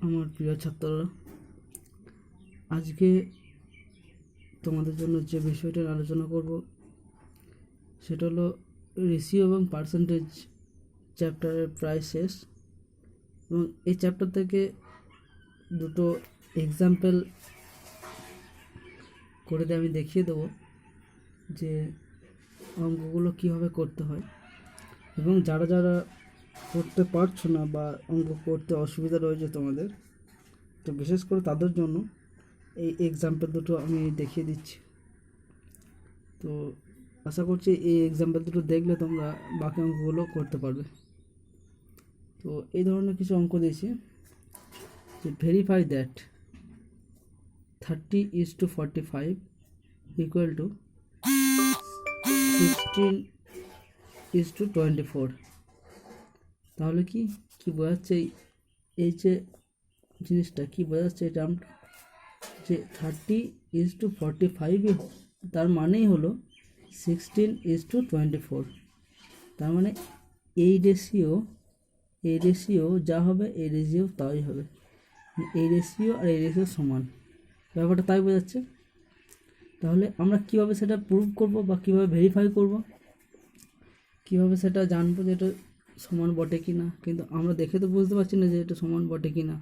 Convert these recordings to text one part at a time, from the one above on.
আমার প্রিয় ছাত্ররা, আজকে তোমাদের জন্য যে বিষয়টা আলোচনা করব সেটা হলো রেশিও এবং পার্সেন্টেজ চ্যাপ্টারের প্রায় শেষ। এবং এই চ্যাপ্টার থেকে দুটো এক্সাম্পল করে দিয়ে আমি দেখিয়ে দেবো যে অঙ্কগুলো কীভাবে করতে হয়। এবং যারা যারা করতে পারছো না বা অঙ্ক করতে অসুবিধা রয়েছে তোমাদের, তো বিশেষ করে তাদের জন্য এই এক্সাম্পল দুটো আমি দেখিয়ে দিচ্ছি। তো আশা করছি এই এক্সাম্পল দুটো দেখলে তোমরা বাকি অঙ্কগুলো করতে পারবে। তো এই ধরনের কিছু অঙ্ক দিয়েছি যে ভেরিফাই দ্যাট 30:45 ইকুয়াল টু 16:24। তাহলে কি বোঝাচ্ছে এই যে জিনিসটা কি বোঝাচ্ছে, এটা যে 30:45 তার মানেই হলো 16:24। তার মানে এই রেশিও যা হবে এই রেশিও তাই হবে, এই রেশিও আর এই রেশিও সমান, ব্যাপারটা তাই বোঝাচ্ছে। তাহলে আমরা কিভাবে সেটা প্রুভ করব বা কিভাবে ভেরিফাই করব, কিভাবে সেটা জানবো যে এটা সমান বটে কি না? কিন্তু আমরা দেখে তো বুঝতে পারছি না যে এটা সমান বটে কি না,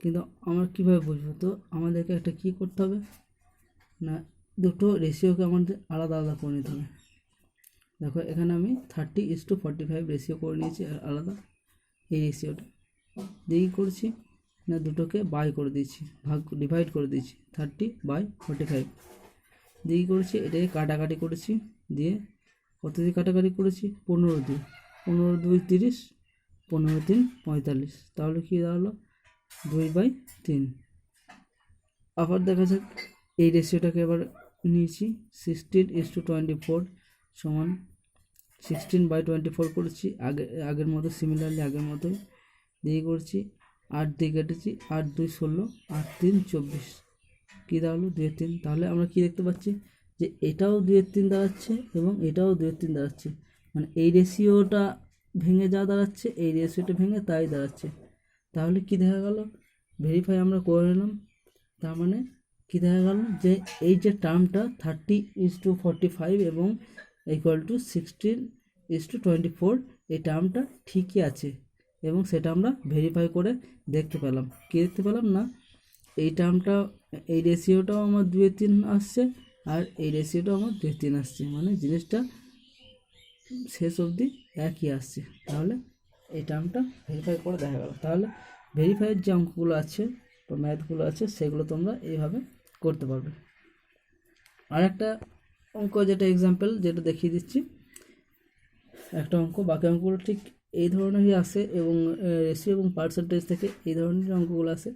কিন্তু আমরা কীভাবে বুঝবো? তো আমাদেরকে একটা কী করতে হবে না, দুটো রেশিওকে আমাদের আলাদা আলাদা করে নিতে হবে। দেখো এখানে আমি 30:45 রেশিও করে নিয়েছি আলাদা, এই রেশিওটা দিয়ে করছি না, দুটোকে বাই করে দিয়েছি, ডিভাইড করে দিয়েছি 30/45 দিয়ে করেছি, এটাকে কাটাকাটি করেছি, দিয়ে কত দিয়ে কাটাকাটি করেছি 15 2 30, 15 3 45। তাহলে কী দাঁড়ালো 2/3। আবার দেখা যাক এই রেশিওটাকে এবার নিয়েছি 16:24 সমান 16/24 করেছি, আগের মতো সিমিলারলি আগের মতোই দিয়ে করছি, 8 দিয়ে কেটেছি, 8 2 16, 8 3 24, কী দাঁড়ালো 2/3। তাহলে আমরা কি দেখতে পাচ্ছি যে এটাও 2/3 দাঁড়াচ্ছে এবং এটাও 2/3 দাঁড়াচ্ছে, মানে এই রেশিওটা ভেঙে যা দাঁড়াচ্ছে এই রেশিওটা ভেঙে তাই দাঁড়াচ্ছে। তাহলে কি দেখা গেল, ভেরিফাই আমরা করে নিলাম। তার মানে কি দেখা গেল যে এই যে টার্মটা 30:45 এবং ইকুয়াল টু 16:24, এই টার্মটা ঠিকই আছে এবং সেটা আমরা ভেরিফাই করে দেখতে পেলাম। কী দেখতে পেলাম না, এই টার্মটা এই রেশিওটাও আমার 2/3 আসছে আর এই রেশিওটাও আমার 2/3 আসছে, মানে জিনিসটা শেষ অবধি একই আসছে। তাহলে এই টার্মটা ভেরিফাই করে দেখা গেল। তাহলে ভেরিফাইয়ের যে অঙ্কগুলো আছে বা ম্যাথগুলো আছে সেগুলো তোমরা এইভাবে করতে পারবে। আর একটা অঙ্ক যেটা এক্সাম্পল যেটা দেখিয়ে দিচ্ছি, একটা অঙ্ক, বাকি অঙ্কগুলো ঠিক এই ধরনেরই আসে এবং রেশিও এবং পার্সেন্টেজ থেকে এই ধরনের অঙ্কগুলো আসে।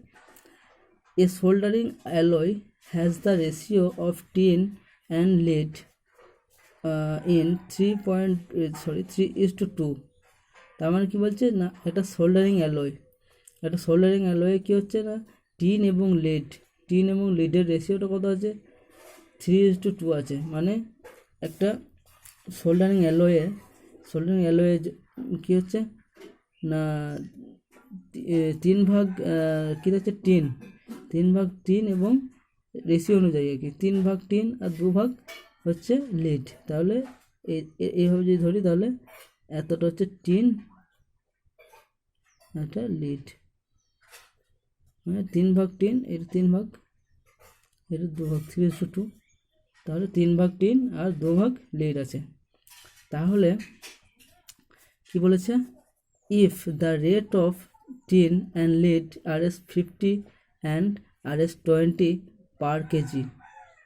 A soldering alloy has the ratio of tin and lead in 3:2। তার মানে কি বলছে না, একটা সোল্ডারিং অ্যালয়ে কী হচ্ছে না, টিন এবং লিডের রেশিওটা কত আছে 3:2 আছে। মানে একটা সোল্ডারিং অ্যালয়ে কী হচ্ছে না, 3 ভাগ কী হচ্ছে তিন ভাগ টিন এবং রেশিও অনুযায়ী আর কি 3 ভাগ টিন আর 2 ভাগ হচ্ছে লিড। তাহলে এইভাবে যদি ধরি তাহলে এতটা হচ্ছে টিন, এটা লিড, মানে 3 ভাগ টিন, এটা 3 ভাগ, এটা 2 ভাগ, 3:2। তাহলে 3 ভাগ টিন আর 2 ভাগ লিড আছে। তাহলে কি বলেছে, if the rate of tin and lead Rs50 and Rs20 per kg.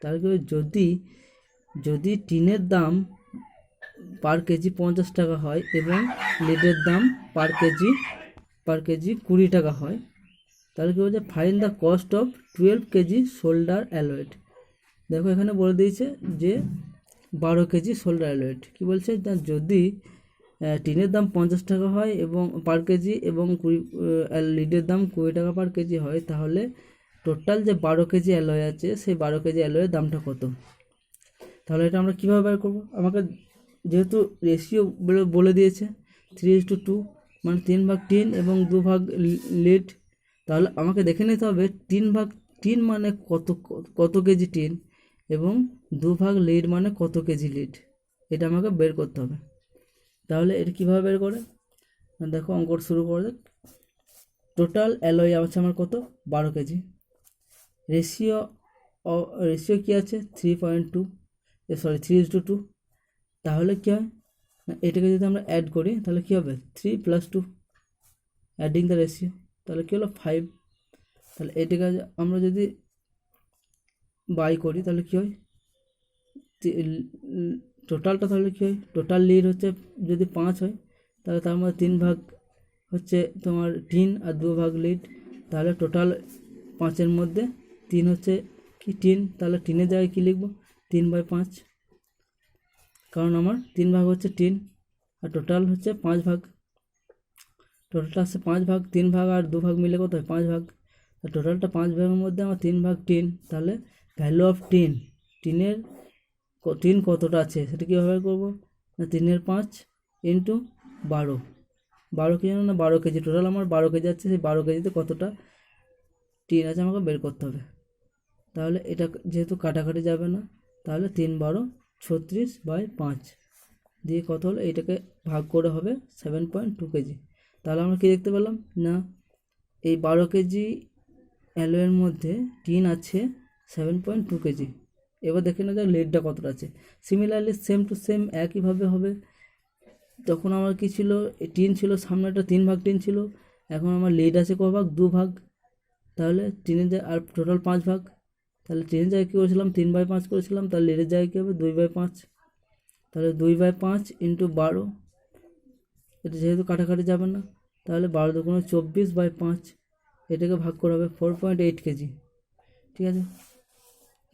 তাহলে যদি টিনের দাম পার কেজি 50 টাকা হয় এবং লিডের দাম পার কেজি 20 টাকা হয়, তাহলে কী বলছে, find the cost of 12 kg solder alloyed. দেখো এখানে বলে দিয়েছে যে 12 কেজি সোল্ডার অ্যালয়েড। কী বলছে, যদি টিনের দাম 50 টাকা হয় এবং পার কেজি এবং লিডের দাম 20 টাকা পার কেজি হয়, তাহলে টোটাল যে 12 কেজি অ্যালয় আছে সেই 12 কেজি অ্যালয়ের দামটা কত। তাহলে এটা আমরা কীভাবে বের করবো, আমাকে যেহেতু রেশিও বলে দিয়েছে 3:2, মানে 3 ভাগ টিন এবং 2 ভাগ লিড, তাহলে আমাকে দেখে নিতে হবে টিন মানে কত কেজি টিন এবং 2 ভাগ লিড মানে কত কেজি লিড, এটা আমাকে বের করতে হবে। তাহলে এটা কীভাবে বের করে, দেখো অঙ্কটা শুরু করে যাক। টোটাল অ্যালয় আছে আমার কত, 12 কেজি। রেশিও কী আছে 3.2, 3:2। তাহলে কী হয় না, এটাকে যদি আমরা অ্যাড করি তাহলে কী হবে 3 + 2, অ্যাডিং দ্য রেশিও, তাহলে কী হলো 5। তাহলে এটাকে আমরা যদি বাই করি তাহলে কী হয়, টোটালটা তাহলে কী হয়, টোটাল লিড হচ্ছে যদি 5 হয় তাহলে তার মধ্যে 3 ভাগ হচ্ছে তোমার টিন আর 2 ভাগ লিড, তাহলে টোটাল 5-এর মধ্যে 3 হচ্ছে কি টিন, তাহলে টিনের জায়গায় কী লিখব 3/5, কারণ আমার 3 ভাগ হচ্ছে টিন আর টোটাল হচ্ছে 5 ভাগ, টোটালটা আসছে 5 ভাগ, 3 ভাগ আর 2 ভাগ মিলে কত হয় 5 ভাগ। টোটালটা 5 ভাগের মধ্যে আমার 3 ভাগ টিন, তাহলে ভ্যালু অফ টিন কতটা আছে সেটা কীভাবে করবো না 3/5 ইন্টু 12 কেজি না 12 কেজি, টোটাল আমার 12 কেজি আছে, সেই 12 কেজিতে কতটা টিন আছে আমাকে বের করতে হবে। তাহলে এটা যেহেতু কাটাকাটি যাবে না, তাহলে 3 × 12 = 36/5 দিয়ে কত হলো, এটাকে ভাগ করে হবে 7.2 কেজি। তাহলে আমরা কি দেখতে পেলাম না এই 12 কেজি অ্যালয়ের মধ্যে টিন আছে 7.2 কেজি। এবার দেখে না যাক লিডটা কতটা আছে। সিমিলারলি সেম টু সেম একইভাবে হবে, তখন আমার কি ছিল টিন ছিল সামনে একটা 3 ভাগ টিন ছিল, এখন আমার লিড আছে কয় ভাগ 2 ভাগ, তাহলে টিনের জায়গায় আর টোটাল 5 ভাগ, তাহলে টিনের জায়গায় কী করেছিলাম 3/5 করেছিলাম, তাহলে লিডের জায়গায় কী হবে 2/5, তাহলে 2/5 ইন্টু 12, এটা যেহেতু কাটাকাটি যাবে না তাহলে 12 দুগুণে 24/5, এটাকে ভাগ করা হবে 4.8 কেজি। ঠিক আছে,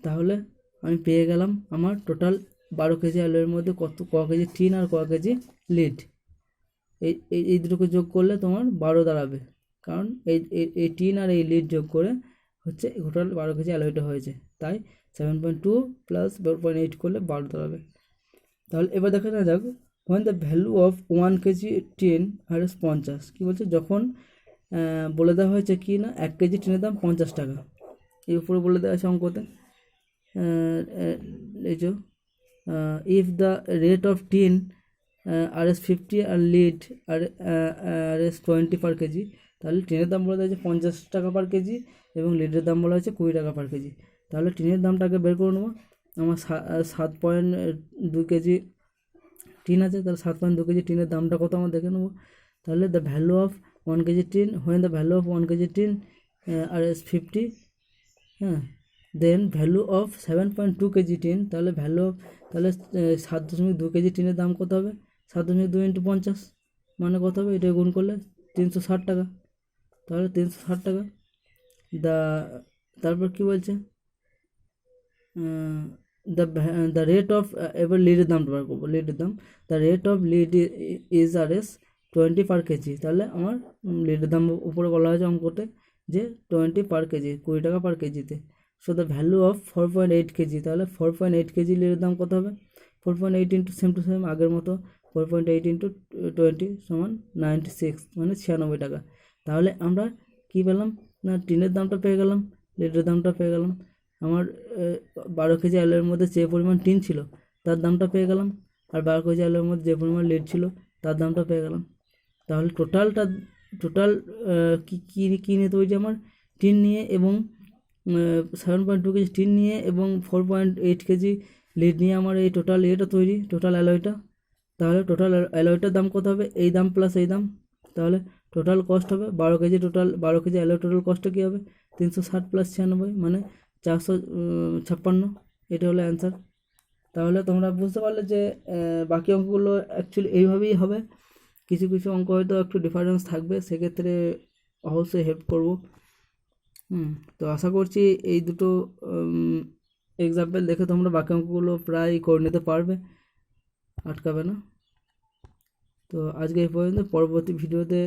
তাহলে আমি পেয়ে গেলাম আমার টোটাল 12 কেজি আলুর মধ্যে ক কেজি টিন আর ক কেজি লিড। এই দুটোকে যোগ করলে তোমার 12 দাঁড়াবে, কারণ এই টিন আর এই লিড যোগ করে হচ্ছে টোটাল 12 কেজি অ্যালয়টা হয়েছে, তাই 7.2 + 4.8 করলে 12 দাঁড়াবে। তাহলে এবার দেখা যাক when the value of 1 KG tin আর 50, কী বলছে, যখন বলে দেওয়া হয়েছে কি না 1 কেজি টিনের দাম 50 টাকা, এই উপরে বলে দেওয়া আছে অঙ্কতে, এই যে if the rate of tin Rs50 আর লিড Rs20 পার কেজি, তাহলে টিনের দাম বলা হয়েছে 50 টাকা পার কেজি এবং লিডের দাম বলা হয়েছে 20 টাকা পার কেজি। তাহলে টিনের দামটাকে বের করে নেবো। আমার 7.2 কেজি টিন আছে, তাহলে 7.2 কেজি টিনের দামটা কত আমার দেখে নেবো। তাহলে the value of 1 KG tin, when the value of 1 KG tin Rs50, হ্যাঁ, দেন ভ্যালু অফ 7.2 কেজি টিন, তাহলে 7.2 কেজি টিনের দাম কত হবে, 7.2 × 50 মানে কত হবে, এটা গুণ করলে 360 টাকা, তাহলে 360 টাকা। তারপর কি বলছে, দ্য রেট অফ, এবার লিডের দামটা বার করবো, লিডের দাম, the rate of lead is Rs20 per kg, তাহলে আমার লিডের দাম উপরে বলা হয়েছে অঙ্কতে যে 20 পার কেজি, 20 টাকা পার কেজিতে। So the value of 4.8 KG, তাহলে 4.8 কেজি লিডের দাম কত হবে, 4.8 ইন্টু সেম টু সেম আগের মতো 4.8 ইন্টু 20 = 96, মানে 96 টাকা। তাহলে আমরা কি পেলাম না টিনের দামটা পেয়ে গেলাম, লিডের দামটা পেয়ে গেলাম, আমার 12 কেজি আলুর মধ্যে যে পরিমাণ টিন ছিল তার দামটা পেয়ে গেলাম, আর 12 কেজি আলুর মধ্যে যে পরিমাণ লিড ছিল তার দামটা পেয়ে গেলাম। তাহলে টোটাল কী নিয়ে তৈরি, আমার টিন নিয়ে এবং 7.2 কেজি টিন নিয়ে এবং 4.8 কেজি লিড নিয়ে আমার এই টোটাল এটা তৈরি, টোটাল অ্যালয়টা। তাহলে টোটাল অ্যালয়টার দাম কত হবে, এই দাম প্লাস এই দাম, তাহলে টোটাল কস্ট হবে 12 কেজি অ্যালয় টোটাল কস্টটা কী হবে 360 + 96 মানে 456, এটা হলো অ্যান্সার। তাহলে তোমরা বুঝতে পারলে যে বাকি অঙ্কগুলো অ্যাকচুয়ালি এইভাবেই হবে, কিছু কিছু অঙ্ক হয়তো একটু ডিফারেন্স থাকবে, সেক্ষেত্রে অবশ্যই হেল্প করব। তো আশা করছি এই দুটো এক্সাম্পল দেখে তোমরা বাকি অঙ্কগুলো প্রায় করে নিতে পারবে, আটকাবে না। তো আজকে এই পর্যন্ত, পরবর্তী ভিডিওতে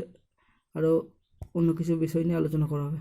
আরও অন্য কিছু বিষয় নিয়ে আলোচনা করা হবে।